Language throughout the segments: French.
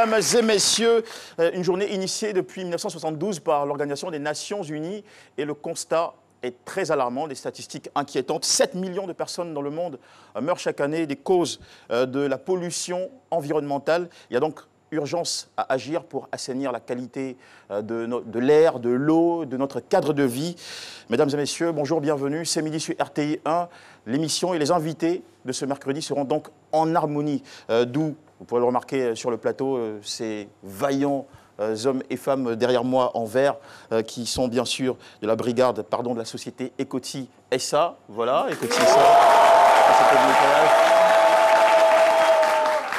mesdames et messieurs, une journée initiée depuis 1972 par l'Organisation des Nations Unies et le constat est très alarmant, des statistiques inquiétantes. 7 millions de personnes dans le monde meurent chaque année des causes de la pollution environnementale. Il y a donc urgence à agir pour assainir la qualité de l'air, de l'eau, de notre cadre de vie. Mesdames et messieurs, bonjour, bienvenue. C'est midi sur RTI 1. L'émission et les invités de ce mercredi seront donc en harmonie. D'où, vous pourrez le remarquer sur le plateau, ces vaillants hommes et femmes derrière moi en vert, qui sont bien sûr de la brigade, de la société Ecoti SA. Voilà, Ecoti SA.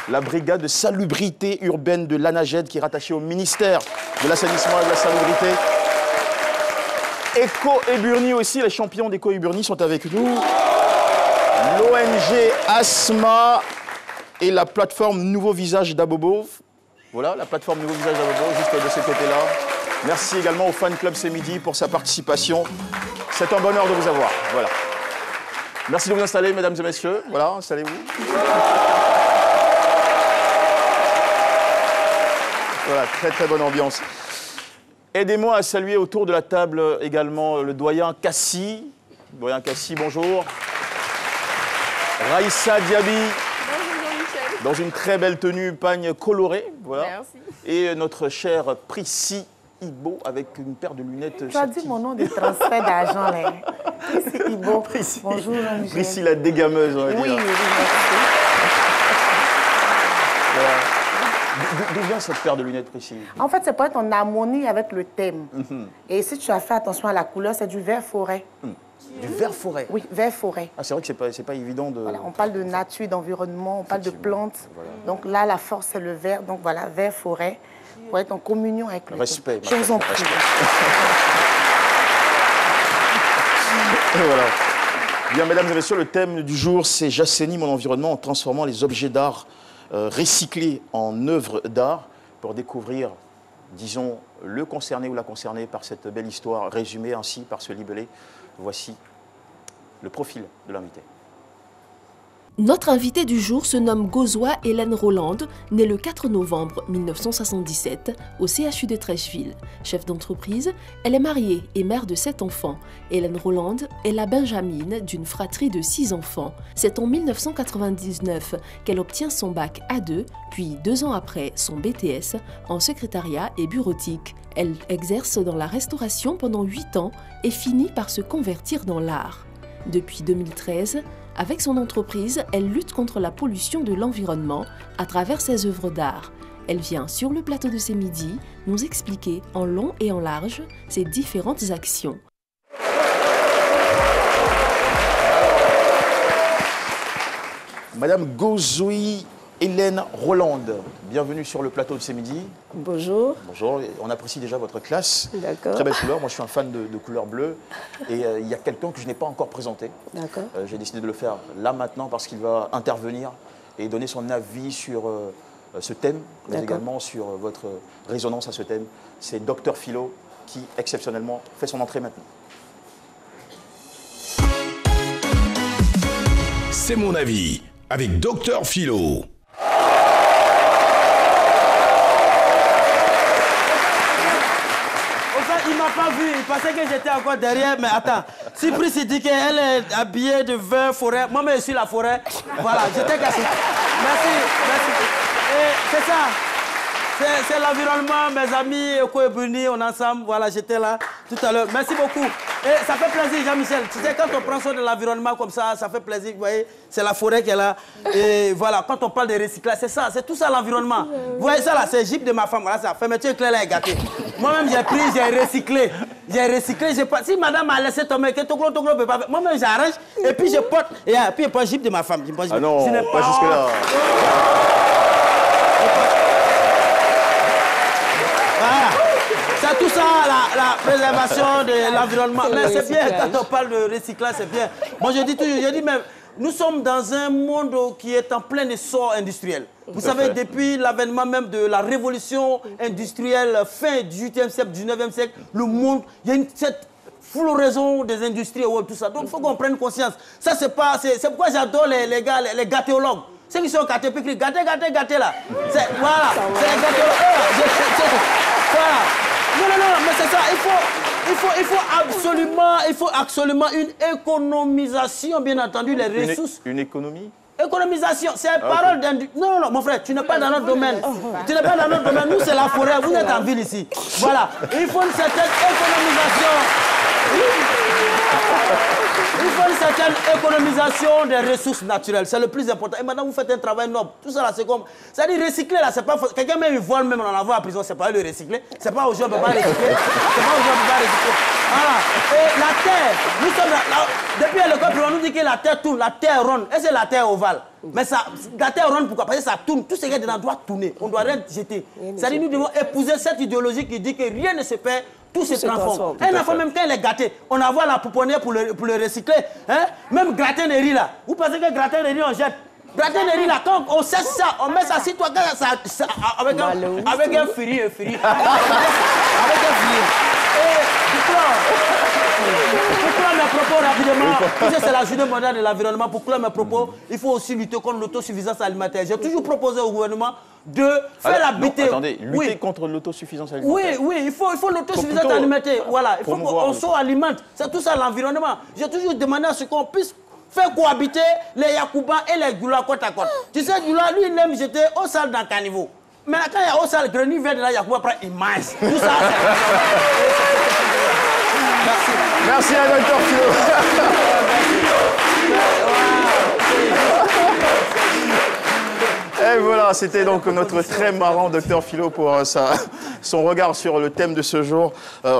La brigade de salubrité urbaine de l'ANAGED qui est rattachée au ministère de l'assainissement et de la salubrité. Eco-Eburni aussi, les champions d'Eco-Eburni sont avec nous. L'ONG ASMA et la plateforme Nouveau Visage d'Abobo. Voilà, la plateforme Nouveau Visage d'Abobo, juste de ce côté-là. Merci également au fan club C'est Midi pour sa participation. C'est un bonheur de vous avoir. Voilà. Merci de vous installer, mesdames et messieurs. Voilà, installez-vous. Voilà, très bonne ambiance. Aidez-moi à saluer autour de la table également le doyen Kassi. Doyen Kassi, bonjour. Raïssa Diaby. Bonjour Jean-Michel. Dans une très belle tenue pagne colorée. Voilà. Merci. Et notre chère Prissy Ibo avec une paire de lunettes. Tu as dit mon nom de transfert d'argent, là. Prissy Ibo. Bonjour Jean-Michel. Prissy la dégameuse, on va dire. Oui, D'où vient cette paire de lunettes, Prissy? En fait, c'est pour être en harmonie avec le thème. Et si tu as fait attention à la couleur, c'est du vert forêt. Du vert forêt? Oui, vert forêt. Ah, c'est vrai que c'est pas évident de... Voilà, on parle de nature, d'environnement, on parle de plantes. Voilà. Donc là, la force, c'est le vert. Donc voilà, vert forêt, pour être en communion avec le respect. thème. Je vous en prie. Voilà. Bien, mesdames et messieurs, le thème du jour, c'est « J'assainis mon environnement en transformant les objets d'art recyclés en œuvres d'art » pour découvrir, disons, le concerné ou la concernée par cette belle histoire résumée ainsi par ce libellé. Voici le profil de l'invité. Notre invitée du jour se nomme Gozoa Hélène Roland, née le 4 novembre 1977 au CHU de Trècheville. Chef d'entreprise, elle est mariée et mère de 7 enfants. Hélène Roland est la benjamine d'une fratrie de 6 enfants. C'est en 1999 qu'elle obtient son bac A2, puis 2 ans après son BTS en secrétariat et bureautique. Elle exerce dans la restauration pendant 8 ans et finit par se convertir dans l'art. Depuis 2013, avec son entreprise, elle lutte contre la pollution de l'environnement à travers ses œuvres d'art. Elle vient sur le plateau de C'est Midi nous expliquer en long et en large ses différentes actions. Madame Gozoa Hélène Roland, bienvenue sur le plateau de C'est Midi. Bonjour. Bonjour, on apprécie déjà votre classe. D'accord. Très belle couleur, moi je suis un fan de couleur bleue. Et il y a quelqu'un que je n'ai pas encore présenté. D'accord. J'ai décidé de le faire là maintenant parce qu'il va intervenir et donner son avis sur ce thème, mais également sur votre résonance à ce thème. C'est Dr Philo qui exceptionnellement fait son entrée maintenant. C'est mon avis avec Dr Philo. Il m'a pas vu, il pensait que j'étais encore derrière, mais attends. Si Prissy dit qu'elle est habillée de vert forêt, moi-même je suis la forêt. Voilà, j'étais cassé. Merci. Et c'est ça. C'est l'environnement, mes amis, Eco-Eburni, on est ensemble. Voilà, j'étais là tout à l'heure. Merci beaucoup. Et ça fait plaisir, Jean-Michel. Tu sais, quand on prend soin de l'environnement comme ça fait plaisir. Vous voyez, c'est la forêt qui est là. Et voilà, quand on parle de recyclage, c'est ça, c'est tout ça l'environnement. Vous voyez ça là, c'est le Jeep de ma femme. Voilà, ça. Fermeture claire là est gâtée. Moi-même, j'ai pris, j'ai recyclé. Si madame a laissé tomber, que Toglo ne peut pas faire. Moi-même, j'arrange. Et puis, je porte. Et puis, je porte le Jeep de ma femme. Ah non, pas jusque-là. Voilà. C'est tout ça, la préservation de l'environnement. Mais c'est bien, quand on parle de recyclage, c'est bien. Moi, je dis toujours, même, nous sommes dans un monde qui est en plein essor industriel. Vous savez, depuis l'avènement même de la révolution industrielle, fin du 18e siècle, 19e siècle, le monde, il y a cette floraison des industries et tout ça. Donc, il faut qu'on prenne conscience. Ça, c'est pourquoi j'adore les gars, les gâtéologues. Ceux qui sont gâtés, puis gâtés là. Voilà, c'est les gâtés. Voilà. Non, mais c'est ça. Il faut absolument une économisation, bien entendu, les ressources. Une économie? Économisation, c'est parole d'un... Non, mon frère, tu n'es pas dans notre domaine. Tu n'es pas dans notre domaine. Nous, c'est la forêt. Vous êtes en ville ici. Voilà. Il faut une certaine économisation. Il faut une certaine économisation des ressources naturelles. C'est le plus important. Et maintenant, vous faites un travail noble. Tout ça, là, c'est comme... C'est-à-dire, recycler, là, c'est pas... Quelqu'un même, il vole même en avoir en prison. C'est pas le recycler. C'est pas aux gens, on ne peut pas recycler. C'est pas aux gens, on ne peut pas recycler. Voilà. Et la terre, nous sommes là... Depuis l'école, on nous dit que la terre tourne, la terre ronde. Et c'est la terre ovale. Mais ça, la terre ronde, pourquoi? Parce que ça tourne. Tout ce qui est dedans doit tourner. On ne doit rien jeter. C'est-à-dire, nous devons épouser cette idéologie qui dit que rien ne se perd. Tout se transforme. Un enfant, même quand il est gâté, on envoie la pouponnière pour le recycler. Hein? Même gratin de riz là. Vous pensez que gratin de riz, on jette? Gratin de riz là, quand on sait ça, on met ça sur toi, ça avec un firi. Avec un firi. Et pour clore mes propos rapidement, c'est la journée mondiale de l'environnement, pour clore mes propos, il faut aussi lutter contre l'autosuffisance alimentaire. J'ai toujours proposé au gouvernement de faire habiter... Attendez, lutter contre l'autosuffisance alimentaire. Oui, il faut l'autosuffisance alimentaire. Voilà, il faut qu'on s'alimente. C'est tout ça l'environnement. J'ai toujours demandé à ce qu'on puisse faire cohabiter les Yacouba et les Djoula côte à côte. Tu sais, Djoula, lui, il aime jeter au sale dans le caniveau. Mais quand il y a au sale, Grenier vient de la Yacouba, après, il mange. Tout ça, c'est... Merci à Dr Philo. Et voilà, c'était donc notre très marrant Dr Philo pour son regard sur le thème de ce jour.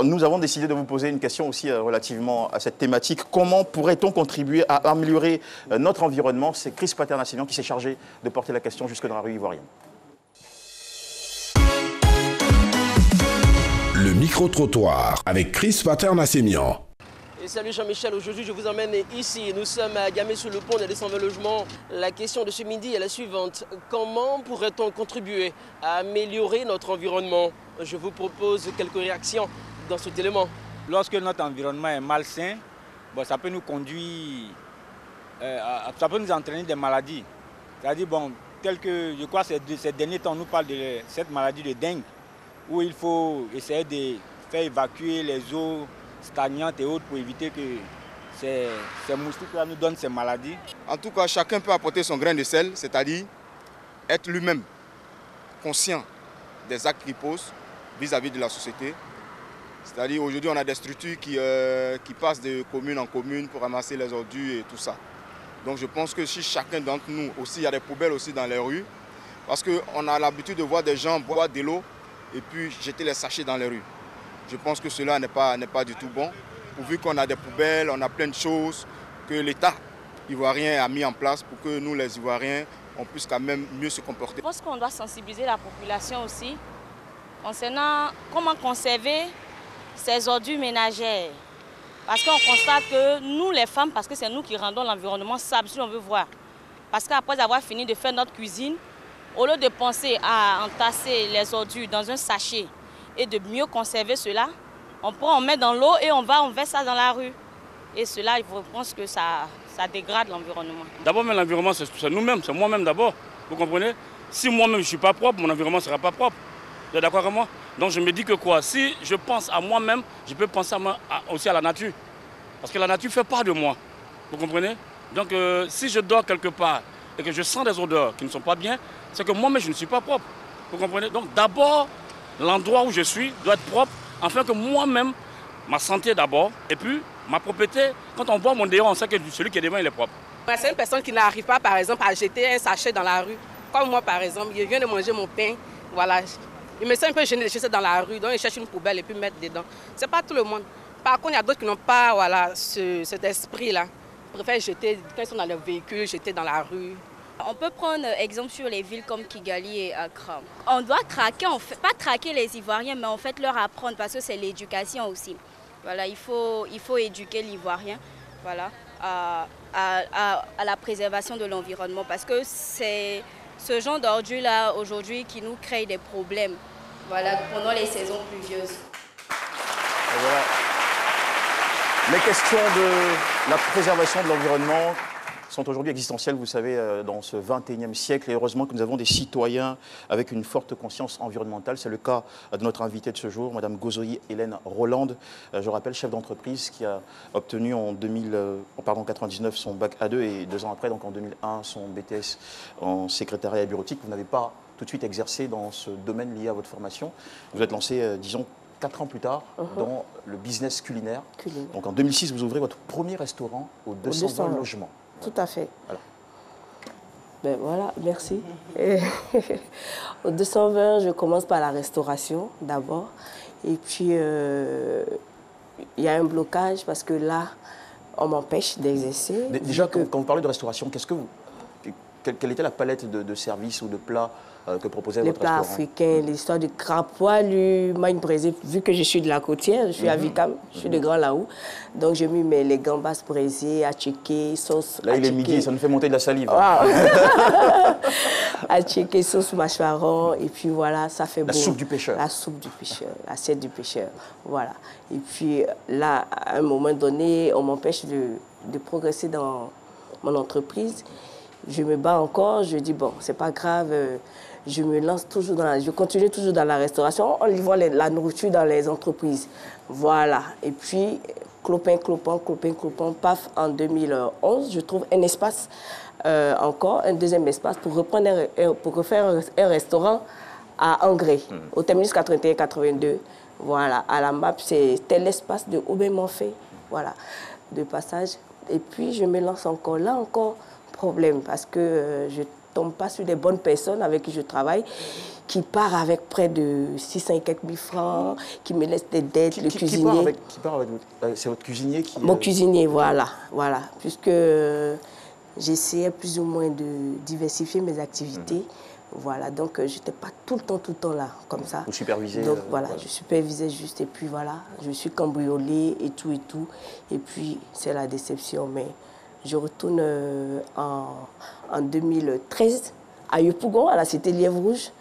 Nous avons décidé de vous poser une question aussi relativement à cette thématique. Comment pourrait-on contribuer à améliorer notre environnement? C'est Chris Paternassemian qui s'est chargé de porter la question jusque dans la rue ivoirienne. Le micro-trottoir avec Chris Paternassemian. Et salut Jean-Michel, aujourd'hui je vous emmène ici. Nous sommes à Gamay-sur-le-Pont, on est 120 logements. La question de ce midi est la suivante. Comment pourrait-on contribuer à améliorer notre environnement? Je vous propose quelques réactions dans cet élément. Lorsque notre environnement est malsain, bon, ça peut nous conduire, ça peut nous entraîner des maladies. C'est-à-dire, bon, tel que je crois que ces derniers temps, on nous parle de cette maladie de dengue, où il faut essayer de faire évacuer les eaux stagnantes et autres pour éviter que ces moustiques-là nous donnent ces maladies. En tout cas, chacun peut apporter son grain de sel, c'est-à-dire être lui-même conscient des actes qu'il pose vis-à-vis de la société. C'est-à-dire aujourd'hui, on a des structures qui passent de commune en commune pour ramasser les ordures et tout ça. Donc je pense que si chacun d'entre nous, aussi, il y a des poubelles aussi dans les rues, parce qu'on a l'habitude de voir des gens boire de l'eau et puis jeter les sachets dans les rues. Je pense que cela n'est pas du tout bon. Pourvu qu'on a des poubelles, on a plein de choses que l'État ivoirien a mis en place pour que nous, les Ivoiriens, on puisse quand même mieux se comporter. Je pense qu'on doit sensibiliser la population aussi concernant comment conserver ces ordures ménagères. Parce qu'on constate que nous, les femmes, parce que c'est nous qui rendons l'environnement sable, si on veut voir. Parce qu'après avoir fini de faire notre cuisine, au lieu de penser à entasser les ordures dans un sachet et de mieux conserver cela, on met dans l'eau et on verse ça dans la rue. Et cela, je pense que ça dégrade l'environnement. D'abord, l'environnement, c'est nous-mêmes, c'est moi-même d'abord. Vous comprenez? Si moi-même je ne suis pas propre, mon environnement ne sera pas propre. Vous êtes d'accord avec moi? Donc je me dis que quoi? Si je pense à moi-même, je peux penser aussi à la nature. Parce que la nature fait part de moi. Vous comprenez? Donc si je dors quelque part et que je sens des odeurs qui ne sont pas bien, c'est que moi-même je ne suis pas propre. Vous comprenez? Donc d'abord, l'endroit où je suis doit être propre, afin que moi-même, ma santé d'abord, et puis ma propriété, quand on voit mon dehors, on sait que celui qui est devant, il est propre. C'est une personne qui n'arrive pas, par exemple, à jeter un sachet dans la rue. Comme moi, par exemple, je viens de manger mon pain, voilà. Il me semble un peu gêné de jeter ça dans la rue, donc il cherche une poubelle et puis mettre dedans. Ce n'est pas tout le monde. Par contre, il y a d'autres qui n'ont pas voilà, cet esprit-là. Ils préfèrent jeter, quand ils sont dans leur véhicule, jeter dans la rue. On peut prendre exemple sur les villes comme Kigali et Accra. On doit traquer, pas traquer les Ivoiriens, mais en fait leur apprendre parce que c'est l'éducation aussi. Voilà, il faut éduquer l'Ivoirien voilà, à la préservation de l'environnement parce que c'est ce genre d'ordures-là aujourd'hui qui nous crée des problèmes voilà, pendant les saisons pluvieuses. Et voilà. Les questions de la préservation de l'environnement sont aujourd'hui existentielles, vous savez, dans ce 21e siècle. Et heureusement que nous avons des citoyens avec une forte conscience environnementale. C'est le cas de notre invitée de ce jour, Mme Gozoï Hélène Rolande. Je rappelle, chef d'entreprise qui a obtenu en 1999 son bac A2 et 2 ans après, donc en 2001, son BTS en secrétariat bureautique. Vous n'avez pas tout de suite exercé dans ce domaine lié à votre formation. Vous êtes lancé, disons, 4 ans plus tard, dans le business culinaire. Donc en 2006, vous ouvrez votre premier restaurant au 220 logements. Tout à fait. Voilà. Ben voilà, merci. Au 220, je commence par la restauration d'abord. Et puis, il y a un blocage parce que là, on m'empêche d'exercer. Déjà, quand vous parlez de restauration, quelle était la palette de services ou de plats que proposait votre restaurant? Les plats africains, l'histoire du crabe poilu, magne braisée. Vu que je suis de la côtière, je suis à Vicam, je suis de Grand Laou. Donc je mets les gambas braisées, attiqué, sauce. Là, il est midi, ça nous fait monter de la salive. Wow. Attiqué, sauce mâchoiron, et puis voilà, ça fait la soupe du pêcheur. La soupe du pêcheur, l'assiette du pêcheur. Voilà. Et puis là, à un moment donné, on m'empêche de progresser dans mon entreprise. Je me bats encore, je dis bon, c'est pas grave. Je me lance toujours je continue toujours dans la restauration. On livre la nourriture dans les entreprises. Voilà. Et puis, clopin, paf, en 2011, je trouve un espace, encore, un deuxième espace pour refaire un restaurant à Angré, au terminus 81-82. Voilà. À la map, c'était l'espace de Aubin-Monfay. Voilà. De passage. Et puis, je me lance encore. Là, encore, problème, parce que je tombe pas sur des bonnes personnes avec qui je travaille, qui part avec près de 600 et quelques mille francs, qui me laisse des dettes, le cuisinier. Qui part avec vous? C'est votre cuisinier qui... Mon cuisinier, voilà. Puisque j'essayais plus ou moins de diversifier mes activités. Voilà, donc je n'étais pas tout le temps là, comme ça. Vous supervisez? Donc voilà, je supervisais juste, et puis voilà, je suis cambriolée et tout. Et puis c'est la déception, mais... Je retourne en 2013 à Yopougon, à la cité Lièvre Rouge.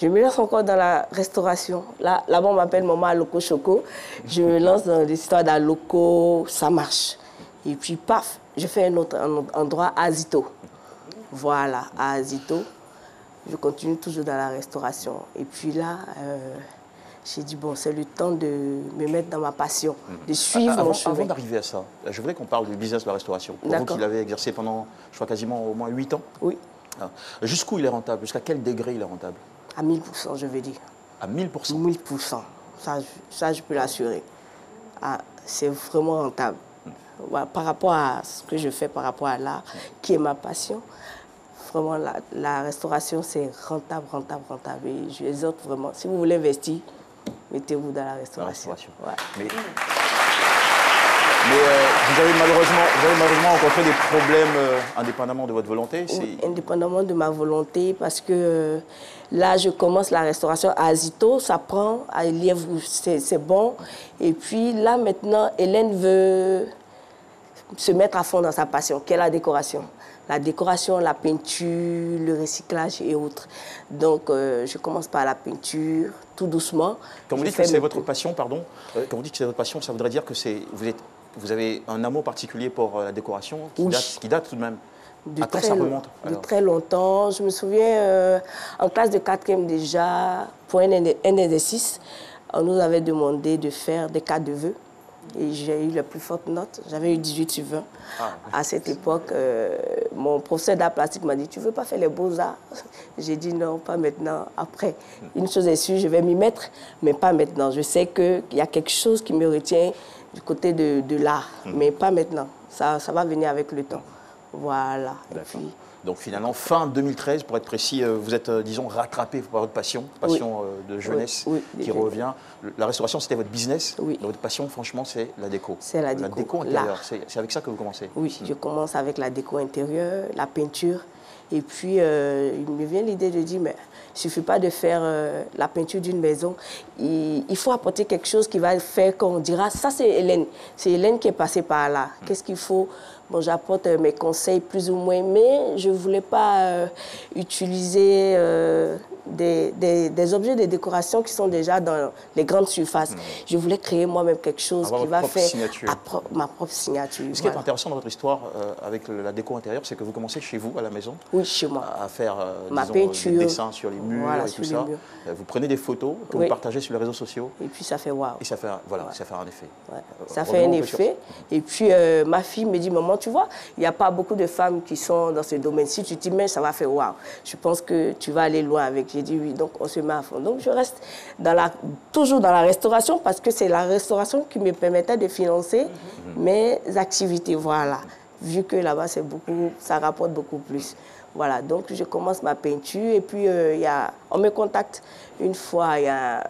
Je me lance encore dans la restauration. Là-bas, on m'appelle Maman Aloko Choco. Je me lance dans l'histoire d'Aloko, ça marche. Et puis, paf, je fais un autre endroit à Azito. Voilà, à Azito. Je continue toujours dans la restauration. Et puis là... j'ai dit, bon, c'est le temps de me mettre dans ma passion, de suivre mon chemin. Avant d'arriver à ça, je voudrais qu'on parle du business de la restauration. Pour vous qui l'avez exercé pendant, je crois, quasiment au moins 8 ans. Oui. Jusqu'où il est rentable? Jusqu'à quel degré il est rentable? À 1000%, je veux dire. À 1000%? 1000%. Ça je peux l'assurer. C'est vraiment rentable. Par rapport à ce que je fais, par rapport à l'art, qui est ma passion, vraiment, la restauration, c'est rentable. Et je exhorte vraiment, si vous voulez investir, mettez-vous dans la restauration. Ouais. Mais vous avez malheureusement rencontré des problèmes indépendamment de votre volonté? Oui, indépendamment de ma volonté, parce que là, je commence la restauration à Azito, ça prend, à Lièvre, c'est bon. Et puis là, maintenant, Hélène veut se mettre à fond dans sa passion, qui est la décoration. La décoration, la peinture, le recyclage et autres. Donc, je commence par la peinture, tout doucement. Quand vous dites que c'est votre passion, pardon, quand vous dites que c'est votre passion, ça voudrait dire que vous avez un amour particulier pour la décoration qui date tout de même. À quand ça remonte? De très longtemps. Je me souviens, en classe de 4e déjà, pour un exercice, on nous avait demandé de faire des cartes de vœux. Et j'ai eu la plus forte note. J'avais eu 18 sur 20. À cette époque, mon professeur d'art plastique m'a dit, tu ne veux pas faire les beaux-arts? J'ai dit non, pas maintenant, après. Une chose est sûre, je vais m'y mettre, mais pas maintenant. Je sais qu'il y a quelque chose qui me retient du côté de l'art, mais pas maintenant. Ça va venir avec le temps. Voilà. Et puis, donc finalement, fin 2013, pour être précis, vous êtes, disons, rattrapé par votre passion de jeunesse qui revient. La restauration, c'était votre business. Oui. Votre passion, franchement, c'est la déco. C'est la déco. La déco intérieure. C'est avec ça que vous commencez? Oui, je commence avec la déco intérieure, la peinture. Et puis, il me vient l'idée de dire, mais il ne suffit pas de faire la peinture d'une maison. Il faut apporter quelque chose qui va faire qu'on dira, ça c'est Hélène. C'est Hélène qui est passée par là. Qu'est-ce qu'il faut? Bon, j'apporte mes conseils plus ou moins, mais je ne voulais pas utiliser des objets de décoration qui sont déjà dans les grandes surfaces. Je voulais créer moi-même quelque chose qui va faire ma propre signature. Ce qui est intéressant dans votre histoire avec la déco intérieure, c'est que vous commencez chez vous, à la maison. Oui, chez moi. À faire ma peinture, des dessins sur les murs et tout ça. Vous prenez des photos que vous partagez sur les réseaux sociaux. Et puis ça fait waouh. Et ça fait, ça fait un effet. Ouais. Ça fait un effet. Et puis ma fille me dit, maman, tu vois, il n'y a pas beaucoup de femmes qui sont dans ce domaine. Si tu t'y mets, ça va faire waouh. Je pense que tu vas aller loin avec. J'ai dit oui, donc on se met à fond. Donc je reste toujours dans la restauration parce que c'est la restauration qui me permettait de financer mes activités. Voilà. Vu que là-bas, ça rapporte beaucoup plus. Voilà, donc je commence ma peinture et puis on me contacte une fois, il y a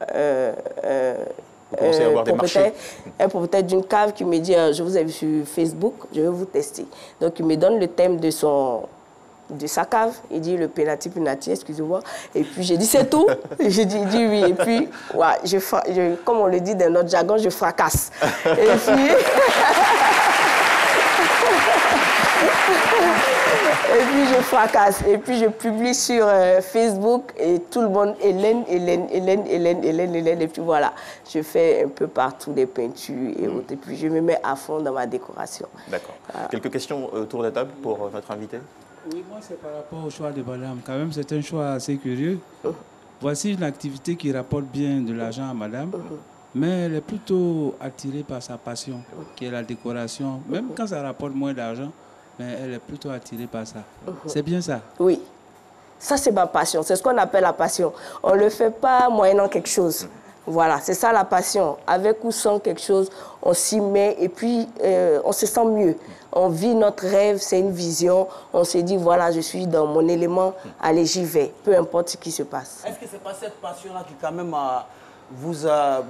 un propriétaire d'une cave qui me dit je vous ai vu sur Facebook, je vais vous tester. Donc il me donne le thème de sa cave, il dit le penalty, excusez-moi. Et puis j'ai dit c'est tout. J'ai dit oui. Et puis, ouais, comme on le dit dans notre jargon, je fracasse. Et puis... Et puis je fracasse. Et puis je publie sur Facebook et tout le monde, Hélène. Et puis voilà, je fais un peu partout des peintures et autres. Et puis je me mets à fond dans ma décoration. D'accord. Quelques questions autour de la table pour notre invité? Oui, moi c'est par rapport au choix de madame. Quand même, c'est un choix assez curieux. Voici une activité qui rapporte bien de l'argent à madame. Mais elle est plutôt attirée par sa passion, qui est la décoration. Même quand ça rapporte moins d'argent, mais elle est plutôt attirée par ça. C'est bien ça? Oui. Ça, c'est ma passion. C'est ce qu'on appelle la passion. On ne le fait pas moyennant quelque chose. Voilà, c'est ça la passion. Avec ou sans quelque chose, on s'y met et puis on se sent mieux. On vit notre rêve, c'est une vision. On se dit, voilà, je suis dans mon élément, allez, j'y vais. Peu importe ce qui se passe. Est-ce que ce n'est pas cette passion-là qui, quand même, vous a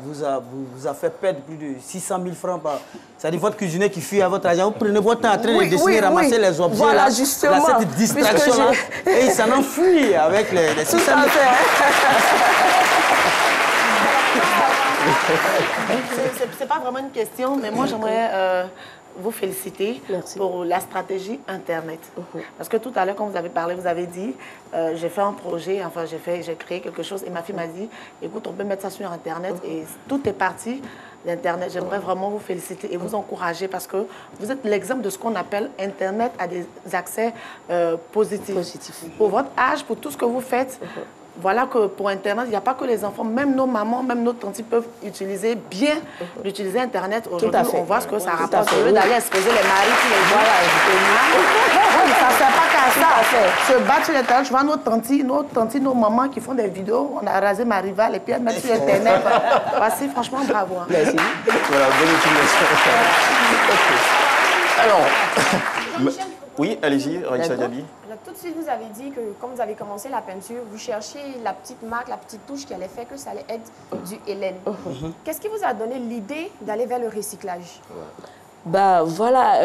fait perdre plus de 600 000 francs par... C'est-à-dire votre cuisinier qui fuit à votre argent. Vous prenez votre temps en train de dessiner, ramasser les objets. Voilà, là, justement. Cette distraction-là. Et il s'en enfuit avec les 600 000 C'est pas vraiment une question, mais moi j'aimerais vous féliciter pour la stratégie Internet. Parce que tout à l'heure, quand vous avez parlé, vous avez dit, j'ai fait un projet, enfin j'ai créé quelque chose et ma fille m'a dit, écoute, on peut mettre ça sur Internet et tout est parti d'Internet. J'aimerais vraiment vous féliciter et vous encourager parce que vous êtes l'exemple de ce qu'on appelle Internet à des accès positifs. Pour votre âge, pour tout ce que vous faites, voilà que pour Internet, il n'y a pas que les enfants, même nos mamans, même nos tantes peuvent utiliser bien l'utiliser Internet. Aujourd'hui, on voit ce que ça rapporte. Au lieu d'aller exposer les maris tous les jours. Ça ne sert pas qu'à ça. Se battre sur Internet, je vois nos tantes, nos mamans qui font des vidéos. On a rasé ma rivale et puis elles mettent sur Internet. Voici, franchement, bravo. Merci. Voilà, bonne utilisation. Alors, oui, allez-y, Raïssa Diaby. Tout de suite, vous avez dit que quand vous avez commencé la peinture, vous cherchiez la petite marque, la petite touche qui allait faire que ça allait être du Hélène. Qu'est-ce qui vous a donné l'idée d'aller vers le recyclage? Bah voilà,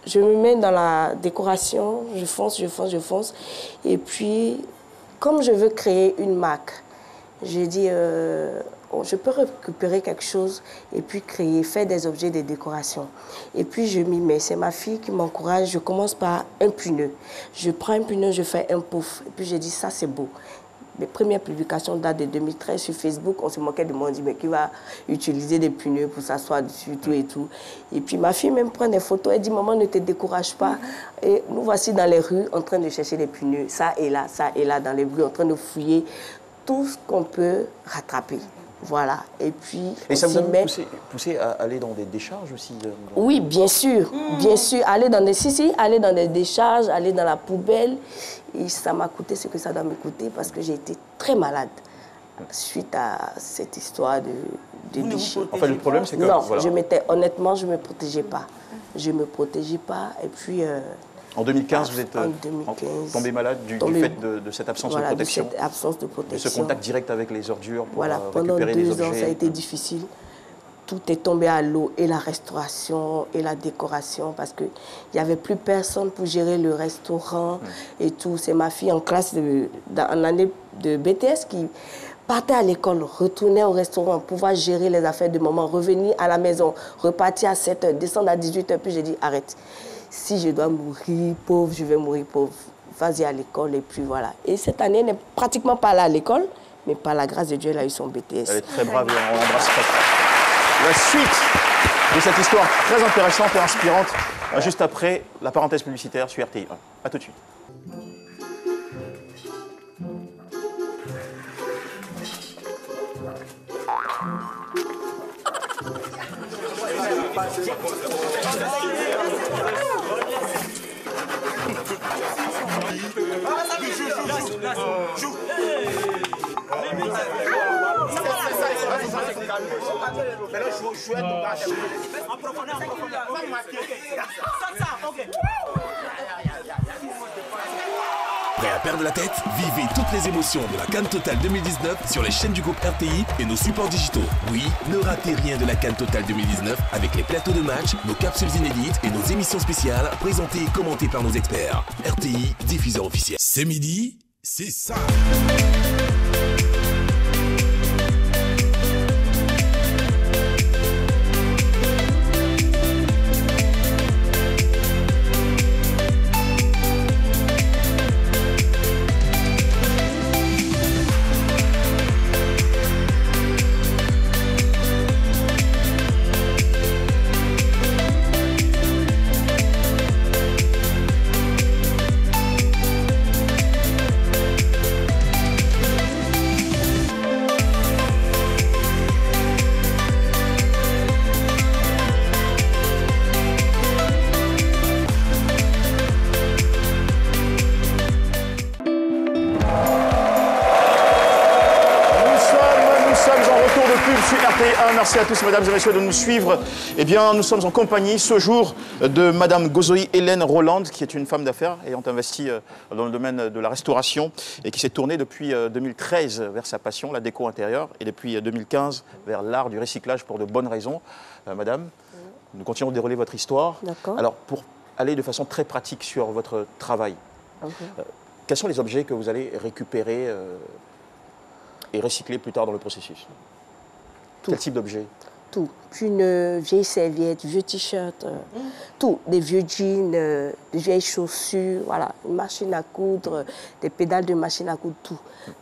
je me mets dans la décoration, je fonce. Et puis, comme je veux créer une marque, j'ai dit, je peux récupérer quelque chose et puis faire des objets de décoration. Et puis je m'y mets. C'est ma fille qui m'encourage. Je commence par un puneux. Je prends un puneux, je fais un pouf. Et puis je dis, ça c'est beau. Mes premières publications datent de 2013 sur Facebook. On se moquait de moi, on dit, mais qui va utiliser des puneux pour s'asseoir dessus, tout et tout. Et puis ma fille même prend des photos. Elle dit, maman, ne te décourage pas. Et nous voici dans les rues en train de chercher des puneux. Ça et là, dans les rues, en train de fouiller tout ce qu'on peut rattraper. Voilà, et puis... Et ça vous a poussé à aller dans des décharges aussi? Oui, bien sûr, aller dans des décharges, aller dans la poubelle. Et ça m'a coûté ce que ça doit me coûter parce que j'ai été très malade suite à cette histoire de déchets. En fait, le problème, c'est que... Non, voilà. Honnêtement, je ne me protégeais pas. Et puis... En 2015, vous êtes tombé malade du fait de cette absence de protection. De cette absence de protection. De ce contact direct avec les ordures pour pendant récupérer les objets. Pendant 2 ans, ça a été difficile. Tout est tombé à l'eau, et la restauration, et la décoration, parce qu'il n'y avait plus personne pour gérer le restaurant et tout. C'est ma fille en classe, en année de BTS qui partaient à l'école, retournaient au restaurant, pouvoir gérer les affaires de maman, revenir à la maison, repartir à 7h, descendre à 18h, puis j'ai dit arrête. Si je dois mourir pauvre, je vais mourir pauvre. Vas-y à l'école et puis voilà. Et cette année, elle n'est pratiquement pas allée à l'école, mais par la grâce de Dieu, elle a eu son BTS. Elle est très brave et on l'embrasse très fort. La suite de cette histoire très intéressante et inspirante, juste après la parenthèse publicitaire sur RTI 1. A tout de suite. Prêt à perdre la tête? Vivez toutes les émotions de la CAN Total 2019 sur les chaînes du groupe RTI et nos supports digitaux. Oui, ne ratez rien de la CAN Total 2019 avec les plateaux de match, nos capsules inédites et nos émissions spéciales présentées et commentées par nos experts. RTI, diffuseur officiel. C'est midi, c'est ça. Merci à tous, mesdames et messieurs, de nous suivre. Eh bien, nous sommes en compagnie ce jour de madame Gozoï Hélène Roland, qui est une femme d'affaires ayant investi dans le domaine de la restauration et qui s'est tournée depuis 2013 vers sa passion, la déco intérieure, et depuis 2015 vers l'art du recyclage pour de bonnes raisons. Madame, nous continuons de dérouler votre histoire. Alors, pour aller de façon très pratique sur votre travail, quels sont les objets que vous allez récupérer et recycler plus tard dans le processus? Quel type d'objet? Tout. Puis une vieille serviette, vieux t-shirt, tout. Des vieux jeans, des vieilles chaussures, voilà. Une machine à coudre, des pédales de machine à coudre, tout.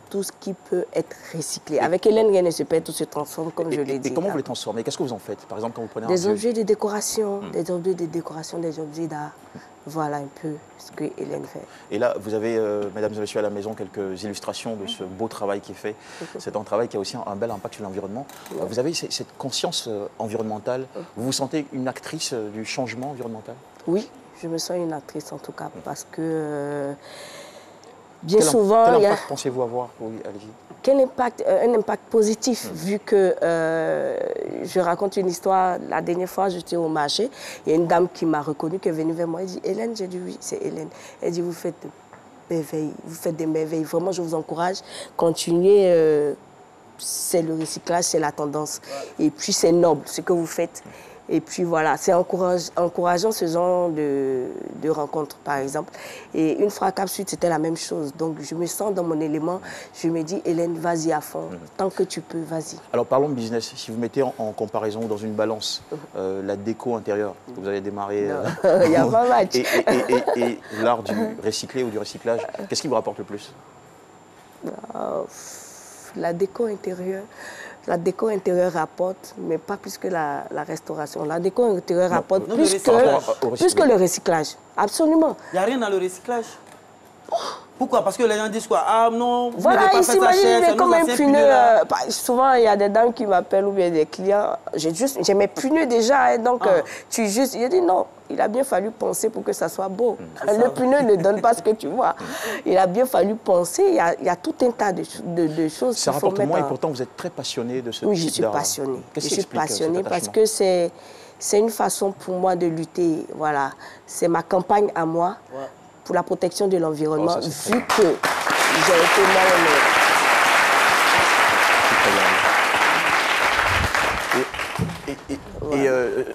Tout ce qui peut être recyclé. Avec Hélène, rien ne se perd, tout se transforme, comme je l'ai dit. Et comment vous les transformez? Qu'est-ce que vous en faites? Par exemple, quand vous prenez des objets de décoration, des objets de décoration, des objets d'art. Voilà un peu ce que Hélène fait. Et là, vous avez, mesdames et messieurs, à la maison, quelques illustrations de ce beau travail qui est fait. C'est un travail qui a aussi un bel impact sur l'environnement. Vous avez cette conscience environnementale. Vous vous sentez une actrice du changement environnemental? Oui, je me sens une actrice en tout cas, parce que bien souvent... Quel impact pensez-vous avoir? Oui, allez-y. Quel impact? Un impact positif, vu que je raconte une histoire. La dernière fois, j'étais au marché, il y a une dame qui m'a reconnue, qui est venue vers moi, elle dit « Hélène », j'ai dit « Oui, c'est Hélène ». Elle dit « Vous faites des merveilles, vraiment, je vous encourage, continuez, c'est le recyclage, c'est la tendance. Et puis, c'est noble, ce que vous faites. » Et puis voilà, c'est encourageant ce genre de rencontres, par exemple. Et une fois à Cap Sud, c'était la même chose. Donc je me sens dans mon élément. Je me dis, Hélène, vas-y à fond. Tant que tu peux, vas-y. Alors parlons de business. Si vous mettez en comparaison dans une balance la déco intérieure, que vous avez démarré... Il n'y a pas match. Et l'art du recyclé ou du recyclage, qu'est-ce qui vous rapporte le plus? La déco intérieure. La déco intérieure rapporte, mais pas plus que la restauration. La déco intérieure rapporte plus que le recyclage. Absolument. Il n'y a rien dans le recyclage. Pourquoi? Parce que les gens disent quoi? Ah non, vous voilà, n'avez pas fait ça cher, c'est comme un pneu. Souvent, il y a des dames qui m'appellent ou bien des clients. J'ai mes pneus déjà, hein, donc j'ai dit non. Il a bien fallu penser pour que ça soit beau. Le pneu ne donne pas ce que tu vois. Il a bien fallu penser. Il y a tout un tas de choses. Ça rapporte moins et pourtant vous êtes très passionné de ce type d'art. Oui, je suis passionnée. Je suis passionnée parce que c'est une façon pour moi de lutter. Voilà, c'est ma campagne à moi pour la protection de l'environnement, vu que j'ai été moi-même.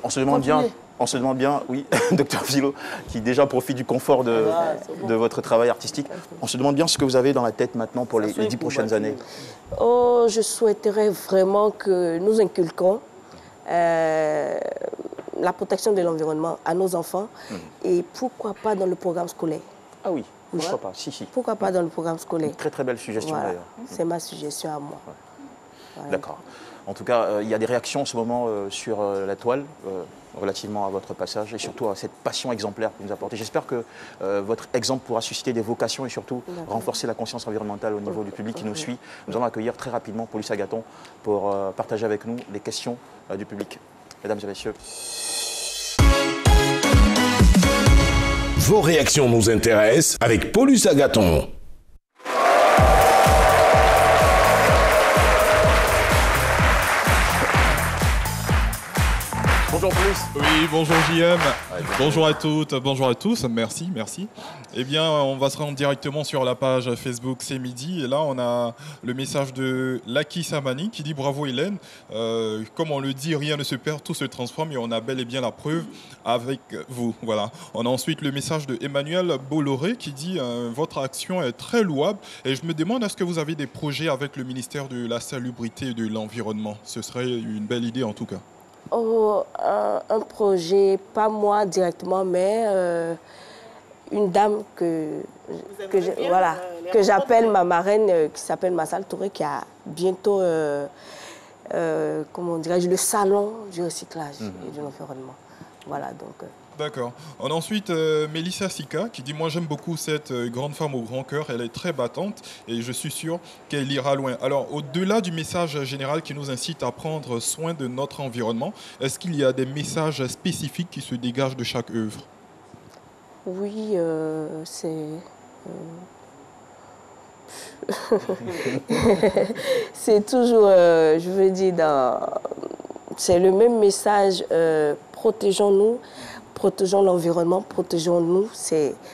on se demande bien, oui, docteur Philo, qui déjà profite du confort de votre travail artistique, on se demande bien ce que vous avez dans la tête maintenant pour les 10 prochaines années. Oh, je souhaiterais vraiment que nous inculquons la protection de l'environnement à nos enfants et pourquoi pas dans le programme scolaire. Ah oui, pourquoi pas, si. Pourquoi pas dans le programme scolaire. Une très très belle suggestion d'ailleurs. C'est ma suggestion à moi. Ouais. Voilà. D'accord. En tout cas, il y a des réactions en ce moment sur la toile relativement à votre passage et surtout à cette passion exemplaire que vous nous apportez. J'espère que votre exemple pourra susciter des vocations et surtout renforcer la conscience environnementale au niveau du public qui nous suit. Nous allons accueillir très rapidement Paulus Agathon pour partager avec nous les questions du public. Mesdames et messieurs. Vos réactions nous intéressent avec Paulus Agathon. Bonjour Paulus. Oui, bonjour JM. Bonjour à toutes, bonjour à tous. Merci. Eh bien, on va se rendre directement sur la page Facebook C'est Midi. Et là, on a le message de Laki Samani qui dit « Bravo Hélène. Comme on le dit, rien ne se perd, tout se transforme. Et on a bel et bien la preuve avec vous. » Voilà. On a ensuite le message de Emmanuel Bolloré qui dit « Votre action est très louable. Et je me demande, est-ce que vous avez des projets avec le ministère de la Salubrité et de l'Environnement? Ce serait une belle idée en tout cas. » Oh, un projet, pas moi directement, mais une dame que j'appelle ma marraine, qui s'appelle Massal Touré, qui a bientôt, comment dirais-je, le salon du recyclage et de l'environnement. Voilà, donc... D'accord. On a ensuite Mélissa Sika qui dit « Moi j'aime beaucoup cette grande femme au grand cœur, elle est très battante et je suis sûr qu'elle ira loin. » Alors au-delà du message général qui nous incite à prendre soin de notre environnement, est-ce qu'il y a des messages spécifiques qui se dégagent de chaque œuvre? Oui, c'est... c'est toujours, je veux dire, c'est le même message, protégeons-nous. Protégeons l'environnement, protégeons-nous.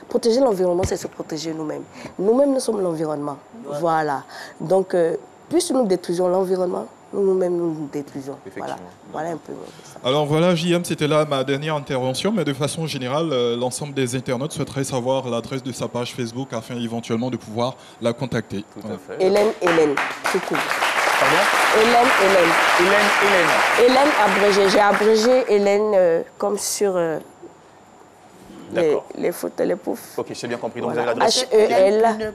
Protéger l'environnement, c'est se protéger nous-mêmes. Nous-mêmes, nous sommes l'environnement. Ouais. Voilà. Donc, plus nous détruisons l'environnement, nous-mêmes, nous détruisons. Voilà un peu. Alors voilà, JM, c'était là ma dernière intervention, mais de façon générale, l'ensemble des internautes souhaiteraient savoir l'adresse de sa page Facebook afin éventuellement de pouvoir la contacter. Tout à fait. Hélène, tout court. Pardon ? Hélène abrégé. J'ai abrégé Hélène comme sur les photos, les poufs. Ok, c'est bien compris. Donc vous avez l'adresse. H-E-L.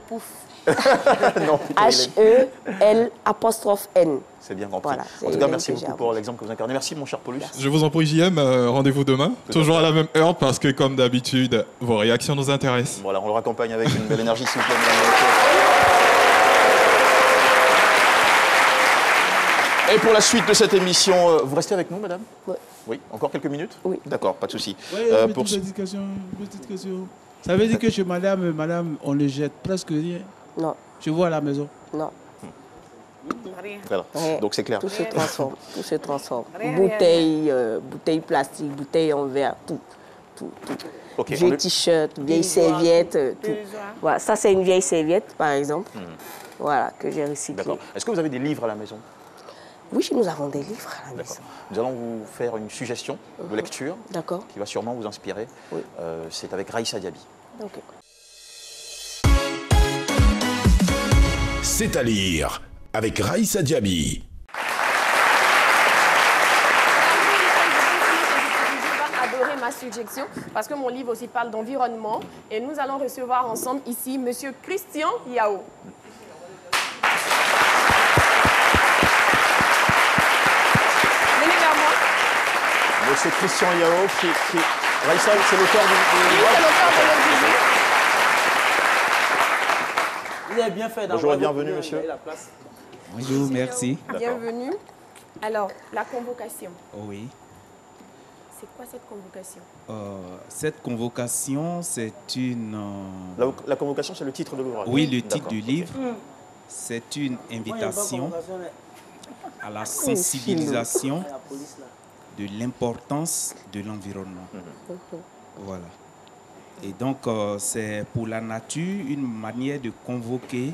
H-E-L apostrophe N. C'est bien compris. Voilà, en tout cas, merci beaucoup pour l'exemple que vous incarnez. Merci, mon cher Paulus. Je vous en prie, JM. Rendez-vous demain, toujours à la même heure, parce que, comme d'habitude, vos réactions nous intéressent. Voilà, on le raccompagne avec une belle énergie, s'il vous plaît. Et pour la suite de cette émission, vous restez avec nous, madame? Oui. Oui, encore quelques minutes? Oui. D'accord, pas de souci. Oui, petite question. Ça veut dire que chez madame, on ne jette presque rien? Non. Je vois à la maison? Non. Voilà. Donc c'est clair. Tout se transforme. Tout se transforme. Bouteilles plastiques, bouteilles en verre, tout. Okay, vieux t-shirt, vieille serviette, tout. Voilà. Ça, c'est une vieille serviette, par exemple. Voilà, que j'ai recyclée. D'accord. Est-ce que vous avez des livres à la maison? Oui, nous avons des livres à la maison. Nous allons vous faire une suggestion de lecture qui va sûrement vous inspirer. Oui. C'est avec Raïssa Diaby. Okay. C'est à lire avec Raïssa Diaby. Adorer ma suggestion parce que mon livre aussi parle d'environnement et nous allons recevoir ensemble ici Monsieur Christian Yao. C'est Christian Yao qui Raïssa, c'est l'auteur du Il est bien fait. Bonjour et bienvenue, monsieur. Bonjour, merci. Bienvenue. Alors, la convocation. Oui. C'est quoi cette convocation? Cette convocation, c'est une... La convocation, c'est le titre de l'ouvrage? Oui, le titre du livre. C'est une invitation à la sensibilisation de l'importance de l'environnement. Voilà. Et donc, c'est pour la nature une manière de convoquer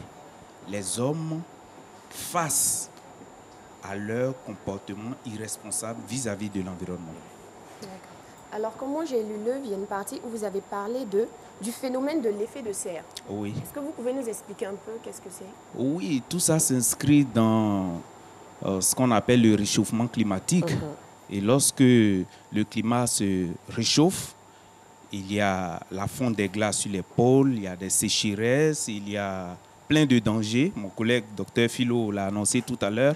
les hommes face à leur comportement irresponsable vis-à-vis de l'environnement. Alors, comment j'ai lu l'œuvre, il y a une partie où vous avez parlé du phénomène de l'effet de serre. Oui. Est-ce que vous pouvez nous expliquer un peu qu'est-ce que c'est? Oui, tout ça s'inscrit dans ce qu'on appelle le réchauffement climatique. Et lorsque le climat se réchauffe, il y a la fonte des glaces sur les pôles, il y a des sécheresses, il y a plein de dangers. Mon collègue Dr Philo l'a annoncé tout à l'heure.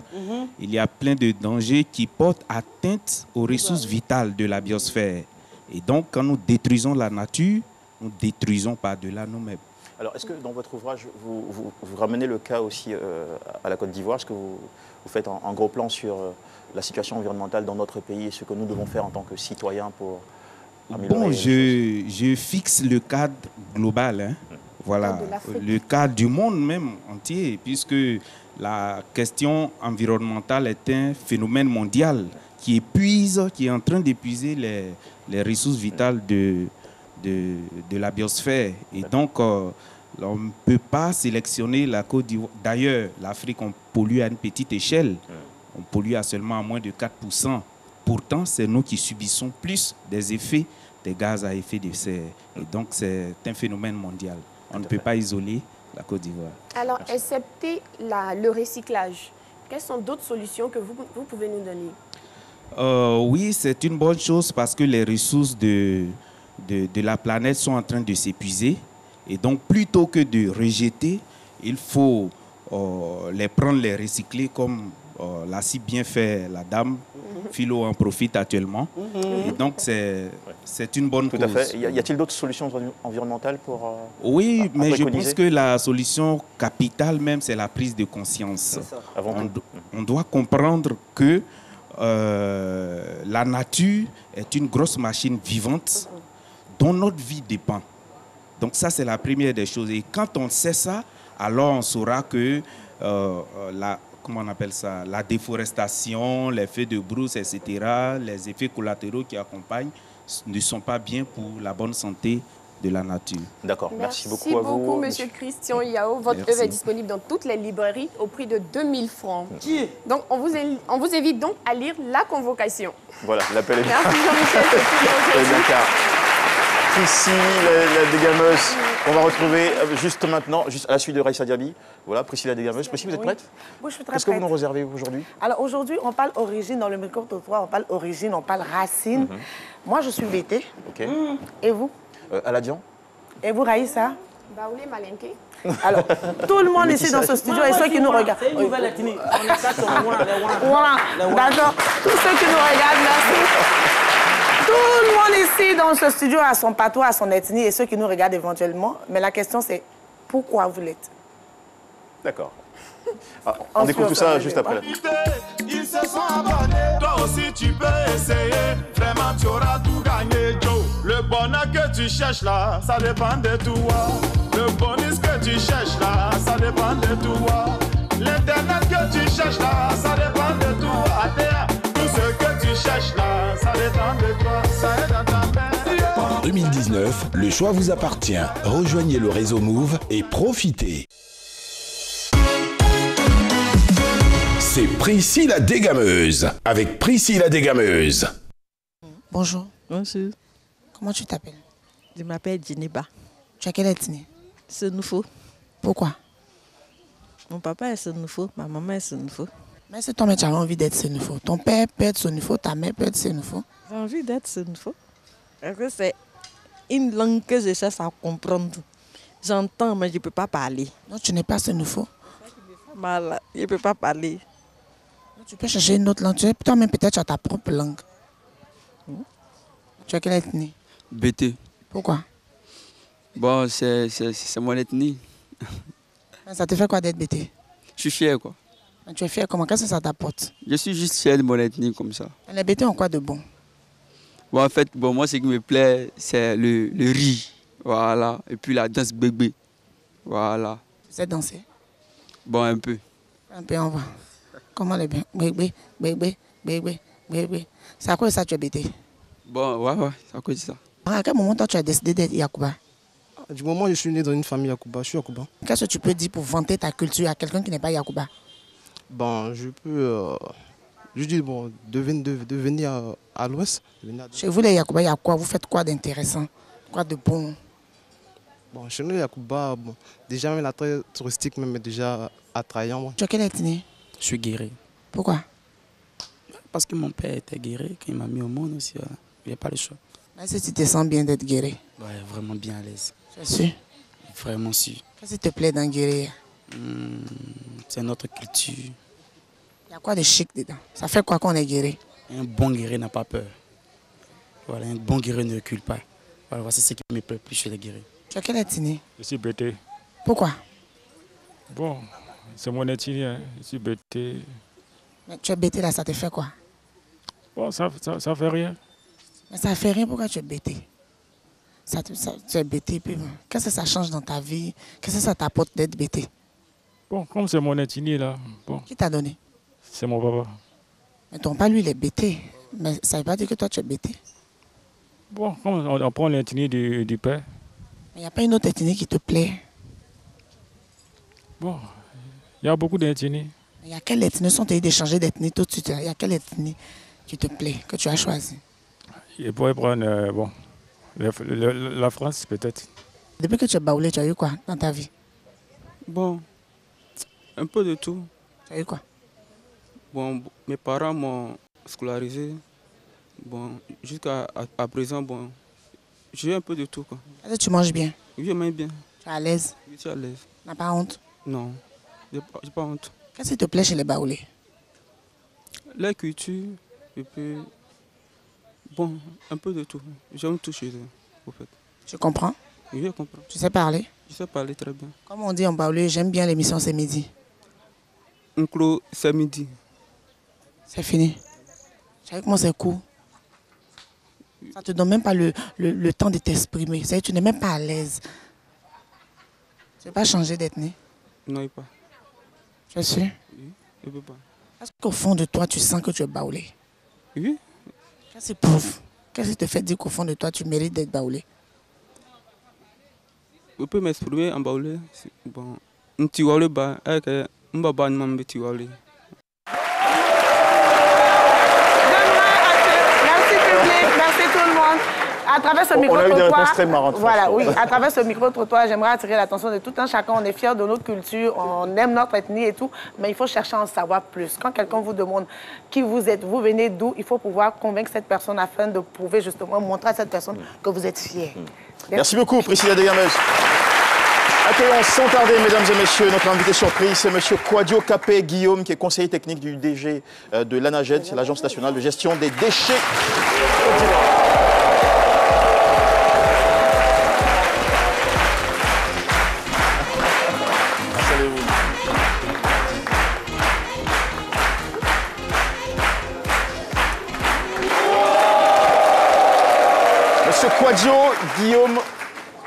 Il y a plein de dangers qui portent atteinte aux ressources vitales de la biosphère. Et donc, quand nous détruisons la nature, nous détruisons par-delà nous-mêmes. Alors, est-ce que dans votre ouvrage, vous ramenez le cas aussi à la Côte d'Ivoire? Est-ce que vous faites un gros plan sur la situation environnementale dans notre pays et ce que nous devons faire en tant que citoyens pour améliorer les choses? Je fixe le cadre global, hein. Voilà, le cadre du monde même entier, puisque la question environnementale est un phénomène mondial qui est en train d'épuiser les ressources vitales de la biosphère. Et donc, on ne peut pas sélectionner la Côte d'Ivoire. D'ailleurs, l'Afrique, on pollue à une petite échelle. On pollue à seulement moins de 4%. Pourtant, c'est nous qui subissons plus des effets des gaz à effet de serre. Et donc, c'est un phénomène mondial. On ne peut pas isoler la Côte d'Ivoire. Alors, excepté le recyclage, quelles sont d'autres solutions que vous pouvez nous donner? Oui, c'est une bonne chose parce que les ressources de la planète sont en train de s'épuiser. Et donc, plutôt que de rejeter, il faut les prendre, les recycler comme l'a si bien fait la dame. Philo en profite actuellement. Et donc, c'est une bonne cause. Tout à fait. Y a-t-il d'autres solutions environnementales pour Oui, mais je pense que la solution capitale même, c'est la prise de conscience. On doit comprendre que la nature est une grosse machine vivante dont notre vie dépend. Donc ça, c'est la première des choses. Et quand on sait ça, alors on saura que comment on appelle ça, la déforestation, les feux de brousse, etc., les effets collatéraux qui accompagnent ne sont pas bien pour la bonne santé de la nature. D'accord, merci beaucoup à vous. Merci beaucoup, Monsieur Christian Yao. Votre œuvre est disponible dans toutes les librairies au prix de 2000 francs. Donc, on vous invite donc à lire La Convocation. Voilà, l'appel est... Merci Jean-Michel. Ici, la dégameuse, qu'on va retrouver juste maintenant, juste à la suite de Raïssa Diaby. Voilà, Priscilla la dégameuse. Priscilla, vous êtes prête? Oui, je suis très prête. Qu'est-ce que vous nous réservez aujourd'hui? Alors aujourd'hui, on parle origine dans le micro-trottoir, on parle origine, on parle racine. Moi, je suis Bété. Ok. Et vous? Aladian. Et vous, Raïssa? Baoulé Malenke. Alors, tout le monde ici dans ce studio et ceux qui nous regardent. C'est une nouvelle ethnie. On est quatre sur Voilà, d'accord. Tous ceux qui nous regardent, merci. Tout le monde ici dans ce studio a son patois, a son ethnie et ceux qui nous regardent éventuellement. Mais la question, c'est pourquoi vous l'êtes? D'accord. Ah, on découvre tout ça juste après. Ils se sont abonnés. Toi aussi, tu peux essayer. Vraiment, tu auras tout gagné, Joe. Le bonheur que tu cherches là, ça dépend de toi. Le bonus que tu cherches là, ça dépend de toi. L'internet que tu cherches là, ça dépend de toi. Tout ce que tu cherches là, ça dépend de toi. Ça est dans ta main. En 2019, le choix vous appartient. Rejoignez le réseau Move et profitez. C'est Priscilla la dégameuse, avec Priscilla la dégameuse. Bonjour. Bonjour. Comment tu t'appelles? Je m'appelle Djeniba. Tu as quelle ethnie? Senoufo. Pourquoi? Mon papa est Senoufo, ma maman est Senoufo. Mais c'est toi, mais tu as envie d'être Senoufo. Ton père peut être Senoufo, ta mère peut être Senoufo. J'ai envie d'être Senoufo. Parce que c'est une langue que je cherche à comprendre. J'entends, mais je ne peux pas parler. Non, tu n'es pas Senoufo. Mal, je ne peux pas parler. Tu peux chercher une autre langue. Toi-même, peut-être, tu as ta propre langue. Tu as quelle ethnie? Bété. Pourquoi? Bon, c'est mon ethnie. Mais ça te fait quoi d'être Bété? Je suis fier, quoi. Mais tu es fier comment? Qu'est-ce que ça t'apporte? Je suis juste fier de mon ethnie, comme ça. Les Bétés ont quoi de bon? Bon, en fait, moi, ce qui me plaît, c'est le riz. Voilà. Et puis la danse bébé. Voilà. Tu sais danser? Bon, un peu. Un peu, on voit. Comment les bien? Bébé, bébé, bébé, bébé. C'est à cause de ça que tu es Bété? Bon, ouais, c'est à cause de ça. À quel moment toi tu as décidé d'être Yacouba? Du moment où je suis né dans une famille Yacouba, je suis Yacouba. Qu'est-ce que tu peux dire pour vanter ta culture à quelqu'un qui n'est pas Yacouba? Bon, je peux... je dis, bon, de venir à l'ouest. Chez vous, les Yacouba, il y a quoi? Vous faites quoi d'intéressant? Quoi de bon? Bon, chez nous, les Yacouba, bon, déjà, même l'attrait touristique même est déjà attrayant. Bon. Tu as quelle ethnie? Je suis guéri. Pourquoi? Parce que mon père était guéri, qu'il m'a mis au monde aussi. Voilà. Il n'y a pas le choix. Est-ce que tu te sens bien d'être guéri? Ouais, vraiment bien à l'aise. Tu es sûr? Vraiment sûr. Qu'est-ce qui te plaît dans guérir? C'est notre culture. Il y a quoi de chic dedans? Ça fait quoi qu'on est guéri? Un bon guéri n'a pas peur. Voilà, un bon guéri ne recule pas. Voilà, c'est ce qui me plaît plus chez les guéris. Tu as quelle ethnie? Je suis bêté. Pourquoi? Bon, c'est mon ethnie, hein. Je suis bêté. Mais tu es bêté là, ça te fait quoi? Bon, ça fait rien. Mais ça fait rien, pourquoi tu es bêté? Tu es bêté, puis qu'est-ce que ça change dans ta vie? Qu'est-ce que ça t'apporte d'être bêté? Bon, comme c'est mon ethnie là, bon. Qui t'a donné? C'est mon papa. Mais ton papa, lui, il est bêté. Mais ça ne veut pas dire que toi, tu es bêté. Bon, comme on prend l'ethnie du père. Mais il n'y a pas une autre ethnie qui te plaît? Bon, il y a beaucoup d'ethnies. Il y a quelle ethnie? Si on t'a dit d'échanger d'ethnie tout de suite, il y a quelle ethnie qui te plaît, que tu as choisi? Il pourrait prendre, bon, la France peut-être. Depuis que tu es baoulé, tu as eu quoi dans ta vie? Bon, un peu de tout. Tu as eu quoi? Bon, mes parents m'ont scolarisé. Bon, jusqu'à présent, bon, j'ai eu un peu de tout, quoi. Est-ce que tu manges bien? Oui, je mange bien. Tu es à l'aise? Oui, je suis à l'aise. Tu n'as pas honte? Non, j'ai pas honte. Qu'est-ce qui te plaît chez les baoulés? La culture, et puis, bon, un peu de tout. J'aime tout chez eux, en fait. Tu comprends? Oui, je comprends. Tu sais parler? Je sais parler très bien. Comme on dit en baoulé, j'aime bien l'émission C'est midi. Un clos, c'est midi. C'est fini. Tu sais comment c'est court? Ça ne te donne même pas le temps de t'exprimer. Tu n'es même pas à l'aise. Tu ne veux pas changer d'ethnie? Non, il pas. Tu es sûr? Oui, je ne veux pas. Est-ce qu'au fond de toi, tu sens que tu es baoulé? Oui. Qu'est-ce qui prouve? Qu'est-ce qui te fait dire qu'au fond de toi, tu mérites d'être baoulé? Je peux m'exprimer en baoulé. Bon, un petit baoulé, avec un baba, un petit baoulé. Merci tout le monde. À travers ce micro-trottoir, voilà, oui, à travers ce micro-trottoir, j'aimerais attirer l'attention de tout un chacun. On est fiers de notre culture, on aime notre ethnie et tout, mais il faut chercher à en savoir plus. Quand quelqu'un vous demande qui vous êtes, vous venez d'où, il faut pouvoir convaincre cette personne afin de prouver justement, montrer à cette personne que vous êtes fiers. Merci beaucoup, Priscilla Degamez. Accueillons sans tarder, mesdames et messieurs, notre invité surprise, c'est M. Kouadio Kapé Guillaume, qui est conseiller technique du DG de l'ANAGED, l'Agence nationale de gestion des déchets. Monsieur Kouadio Guillaume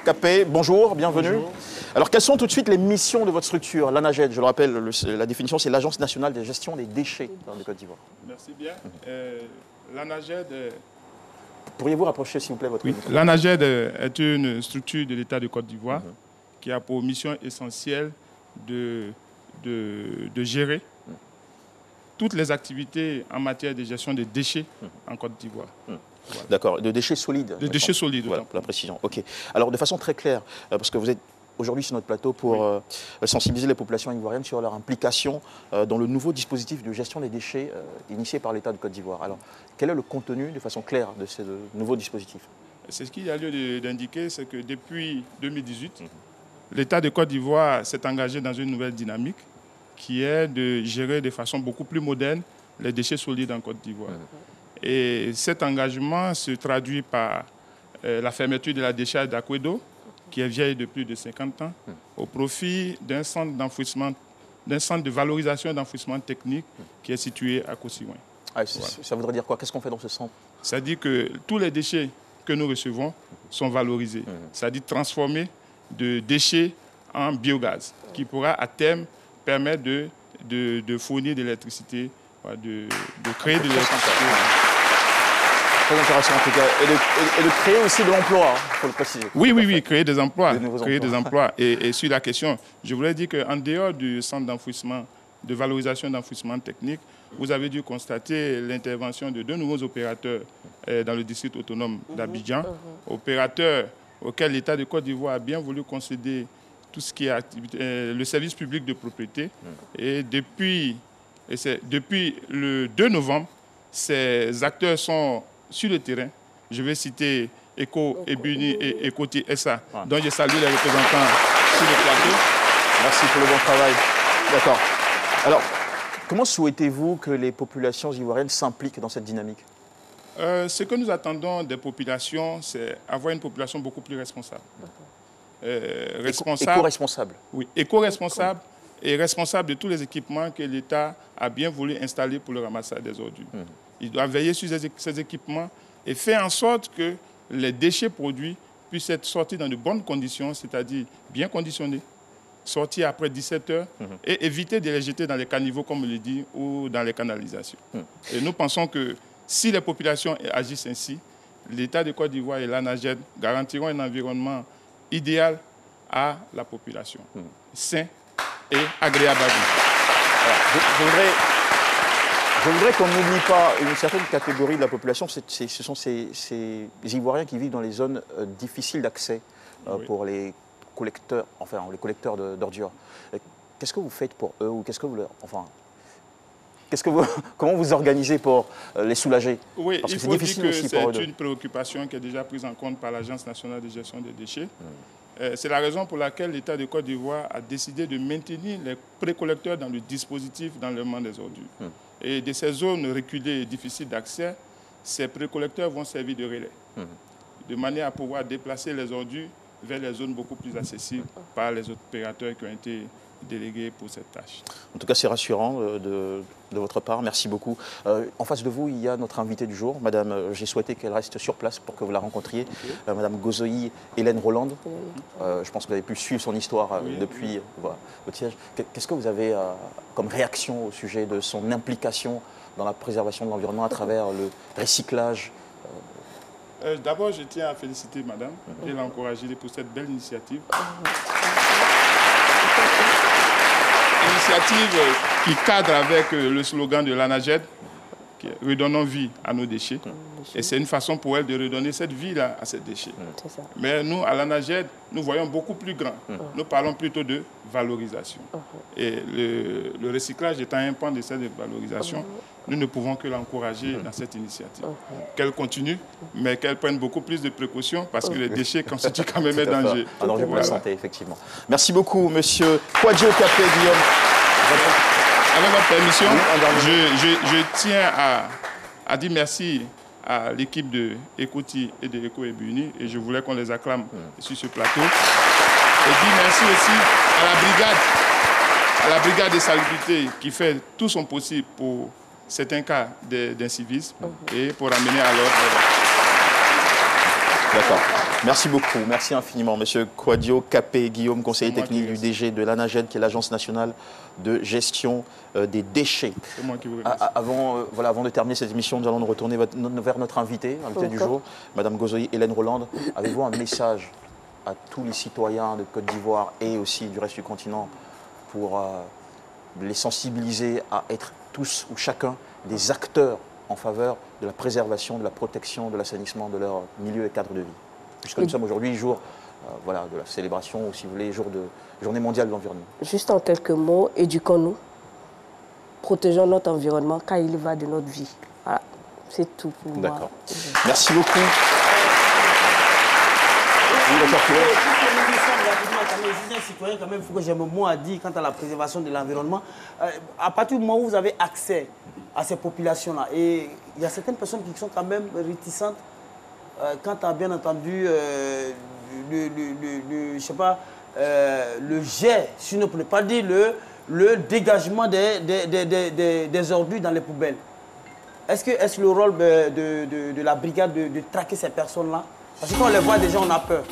Kapé, bonjour, bienvenue. Bonjour. Alors, quelles sont tout de suite les missions de votre structure, l'ANAGED? Je le rappelle, la définition, c'est l'Agence nationale de gestion des déchets de Côte d'Ivoire. Merci bien. L'ANAGED... Pourriez-vous rapprocher, s'il vous plaît, votre micro? L'ANAGED est une structure de l'État de Côte d'Ivoire qui a pour mission essentielle de gérer toutes les activités en matière de gestion des déchets en Côte d'Ivoire. Voilà. D'accord, de déchets solides. De déchets solides. Voilà, pour la précision. Ok. Alors, de façon très claire, parce que vous êtes aujourd'hui sur notre plateau pour sensibiliser les populations ivoiriennes sur leur implication dans le nouveau dispositif de gestion des déchets initié par l'État de Côte d'Ivoire. Alors, quel est le contenu de façon claire de ce nouveau dispositif? C'est ce qu'il y a lieu d'indiquer, c'est que depuis 2018, l'État de Côte d'Ivoire s'est engagé dans une nouvelle dynamique qui est de gérer de façon beaucoup plus moderne les déchets solides en Côte d'Ivoire. Et cet engagement se traduit par la fermeture de la décharge d'Akwedo, qui est vieille de plus de 50 ans, au profit d'un centre d'enfouissement, d'un centre de valorisation et d'enfouissement technique qui est situé à Kosiouin. Ah, voilà. Ça voudrait dire quoi? Qu'est-ce qu'on fait dans ce centre? C'est-à-dire que tous les déchets que nous recevons sont valorisés, c'est-à-dire transformés de déchets en biogaz, qui pourra à terme permettre de fournir de l'électricité, de créer de l'électricité. Très intéressant en tout cas. Et de créer aussi de l'emploi, il faut le préciser. Oui, créer des emplois. Créer des emplois. Et sur la question, je voulais dire qu'en dehors du centre d'enfouissement de valorisation d'enfouissement technique, vous avez dû constater l'intervention de 2 nouveaux opérateurs dans le district autonome d'Abidjan, opérateurs auxquels l'État de Côte d'Ivoire a bien voulu concéder tout ce qui est le service public de propriété. Et depuis le 2 novembre, ces acteurs sont sur le terrain. Je vais citer Eco Ebuni et Ecoti SA, dont je salue les représentants sur le plateau. Merci pour le bon travail. D'accord. Alors, comment souhaitez-vous que les populations ivoiriennes s'impliquent dans cette dynamique? Ce que nous attendons des populations, c'est avoir une population beaucoup plus responsable. Éco-responsable. Oui, éco-responsable et responsable de tous les équipements que l'État a bien voulu installer pour le ramassage des ordures. Il doit veiller sur ces équipements et faire en sorte que les déchets produits puissent être sortis dans de bonnes conditions, c'est-à-dire bien conditionnés, sortis après 17 heures et éviter de les jeter dans les caniveaux, comme on le dit, ou dans les canalisations. Et nous pensons que si les populations agissent ainsi, l'État de Côte d'Ivoire et l'ANAGED garantiront un environnement idéal à la population, sain et agréable à vivre. Je voudrais qu'on n'oublie pas une certaine catégorie de la population, ce sont ces Ivoiriens qui vivent dans les zones difficiles d'accès pour les collecteurs, d'ordures. Qu'est-ce que vous faites pour eux ou comment vous organisez pour les soulager? Oui, parce que il faut dire que c'est une préoccupation qui est déjà prise en compte par l'Agence nationale de gestion des déchets. C'est la raison pour laquelle l'État de Côte d'Ivoire a décidé de maintenir les précollecteurs dans le dispositif d'enlèvement des ordures. Et de ces zones reculées et difficiles d'accès, ces précollecteurs vont servir de relais, de manière à pouvoir déplacer les ordures vers les zones beaucoup plus accessibles par les opérateurs qui ont été délégués pour cette tâche. En tout cas, c'est rassurant de votre part. Merci beaucoup. En face de vous, il y a notre invitée du jour. Madame, j'ai souhaité qu'elle reste sur place pour que vous la rencontriez. Madame Gozoï Hélène Roland. Je pense que vous avez pu suivre son histoire depuis votre siège. Qu'est-ce que vous avez comme réaction au sujet de son implication dans la préservation de l'environnement à travers le recyclage? D'abord, je tiens à féliciter Madame et l'encourager pour cette belle initiative. Initiative qui cadre avec le slogan de l'ANAGED, qui est « Redonnons vie à nos déchets ». Et c'est une façon pour elle de redonner cette vie-là à ces déchets. Mais nous, à l'ANAGED, nous voyons beaucoup plus grand. Nous parlons plutôt de valorisation. Et le recyclage étant un point de cette valorisation, nous ne pouvons que l'encourager dans cette initiative. Qu'elle continue, mais qu'elle prenne beaucoup plus de précautions parce que les déchets constituent quand même un danger. Un danger pour la santé, effectivement. Merci beaucoup, monsieur Kouadio Kapé Guillaume. Avec votre permission, je tiens à dire merci à l'équipe de Ecoti et de Eco Ebuni et je voulais qu'on les acclame sur ce plateau. Et dire merci aussi à la brigade de salubrité qui fait tout son possible pour certains cas d'incivisme et pour amener à l'ordre. D'accord. Merci beaucoup. Merci infiniment, monsieur Kouadio Kapé Guillaume, conseiller technique du DG de l'ANAGED, qui est l'Agence nationale de gestion des déchets. C'est moi qui vous remercie. Avant de terminer cette émission, nous allons nous retourner vers notre invité du jour, Madame Gozoï Hélène Roland. Avez-vous un message à tous les citoyens de Côte d'Ivoire et aussi du reste du continent pour les sensibiliser à être tous ou chacun des acteurs en faveur de la préservation, de la protection, de l'assainissement de leur milieu et cadre de vie? Puisque nous sommes aujourd'hui jour de la célébration, ou si vous voulez, journée mondiale de l'environnement. Juste en quelques mots, éduquons-nous, protégeons notre environnement car il y va de notre vie. Voilà, c'est tout pour moi. D'accord. Merci beaucoup. Citoyen, quand même, il faut que j'ai un mot à dire quant à la préservation de l'environnement. À partir du moment où vous avez accès à ces populations-là, et il y a certaines personnes qui sont quand même réticentes quant à, bien entendu, je sais pas, le jet, sinon pour ne pas dire le dégagement des ordures dans les poubelles. Est-ce le rôle de la brigade de traquer ces personnes-là? Parce que quand on les voit déjà, on a peur.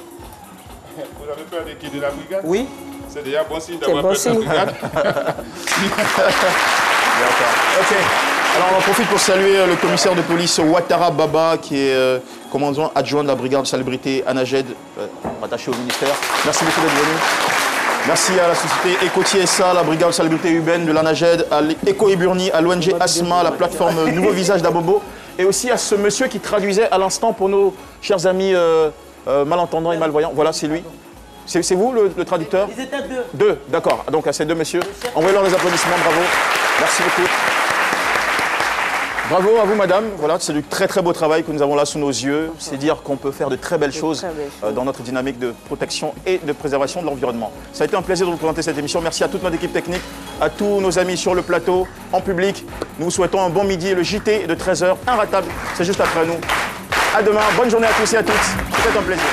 Vous avez peur de qui? De la brigade? Oui. C'est déjà bon signe d'avoir peur de la brigade. D'accord. Ok. Alors on en profite pour saluer le commissaire de police Ouattara Baba, qui est commandant adjoint de la brigade de salubrité ANAGED, rattaché au ministère. Merci beaucoup d'être venu. Merci à la société Ecotier SA, la brigade salubrité urbaine de l'ANAGED, à l'Eco-Eburni, à l'ONG ASMA, la plateforme Nouveau Visage d'Abobo, et aussi à ce monsieur qui traduisait à l'instant pour nos chers amis malentendants et malvoyants. Voilà, c'est lui. C'est vous le traducteur? Ils étaient deux. Deux, d'accord. Donc à ces deux messieurs, envoyez-leur des applaudissements, bravo. Merci beaucoup. Bravo à vous, madame. Voilà, c'est du très très beau travail que nous avons là sous nos yeux. C'est dire qu'on peut faire de très belles choses dans notre dynamique de protection et de préservation de l'environnement. Ça a été un plaisir de vous présenter cette émission. Merci à toute notre équipe technique, à tous nos amis sur le plateau, en public. Nous vous souhaitons un bon midi. Le JT de 13h, inratable. C'est juste après nous. À demain. Bonne journée à tous et à toutes. C'était un plaisir.